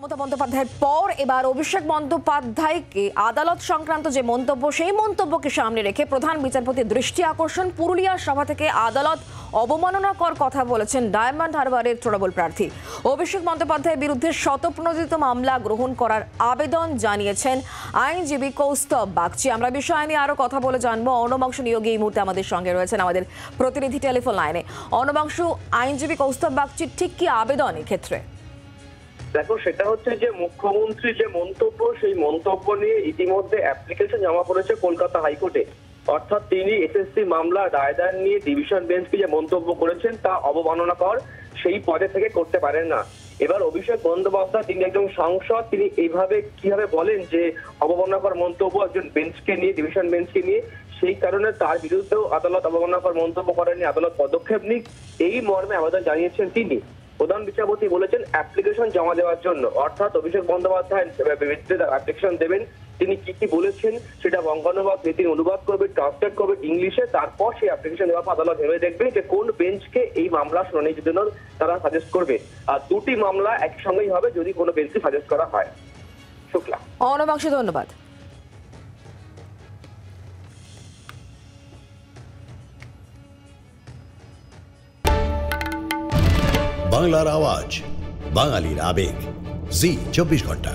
মমতা বন্দ্যোপাধ্যায়ের পর এবার অভিষেক বন্দ্যোপাধ্যায়কে আদালত সংক্রান্ত যে মন্তব্য, সেই মন্তব্যকে সামনে রেখে প্রধান বিচারপতির দৃষ্টি আকর্ষণ। পুরুলিয়ার সভা থেকে আদালত অবমাননাকর কথা বলেছেন ডায়মন্ড হারবারের তৃণমূল প্রার্থী। অভিষেক বন্দ্যোপাধ্যায়ের বিরুদ্ধে স্বতঃপ্রণোদিত মামলা গ্রহণ করার আবেদন জানিয়েছেন আইনজীবী কৌস্তব বাগচি। আমরা বিষয় নিয়ে আরো কথা বলে জানবো। অর্ণবাংশু নিয়োগী এই মুহূর্তে আমাদের সঙ্গে রয়েছেন, আমাদের প্রতিনিধি টেলিফোন লাইনে। অর্ণবাংশু, আইনজীবী কৌস্তব বাগচির ঠিক কি আবেদন এক্ষেত্রে? দেখো, সেটা হচ্ছে যে মুখ্যমন্ত্রীর যে মন্তব্য, সেই মন্তব্য নিয়ে ইতিমধ্যে অ্যাপ্লিকেশন জমা পড়েছে কলকাতা হাইকোর্টে। অর্থাৎ তিনি এসএসসি মামলা রায়দান নিয়ে ডিভিশন বেঞ্চকে যে মন্তব্য করেছেন তা অবমাননাকর, সেই পদে থেকে করতে পারেন না। এবার অভিষেক বন্দ্যোপাধ্যায়, তিনি একজন সাংসদ, তিনি এইভাবে কিভাবে বলেন যে অবমাননাকর মন্তব্য একজন বেঞ্চকে নিয়ে, ডিভিশন বেঞ্চকে নিয়ে, সেই কারণে তার বিরুদ্ধেও আদালত অবমাননাকর মন্তব্য করেননি, আদালত পদক্ষেপ নিক এই মর্মে আবেদন জানিয়েছেন তিনি। প্রধান বিচারপতি বলেছেন অ্যাপ্লিকেশন জমা দেওয়ার জন্য, অর্থাৎ অভিষেক বন্দ্যোপাধ্যায় অ্যাপ্লিকেশন দেবেন। তিনি কি কি বলেছেন সেটা বঙ্গানুবাদ তিনি অনুবাদ করবে, ট্রান্সলেট করবে ইংলিশে। তারপর সেই অ্যাপ্লিকেশন দেওয়ার পর আদালত ভেবে দেখবে যে কোন বেঞ্চকে এই মামলা শুনানির জন্য তারা সাজেস্ট করবে। আর দুটি মামলা একসঙ্গেই হবে যদি কোনো বেঞ্চকে সাজেস্ট করা হয়। শুক্লা। অর্ণবাংশু, ধন্যবাদ। বাংলার আওয়াজ, বাঙালির আবেগ, জি 24 ঘন্টা।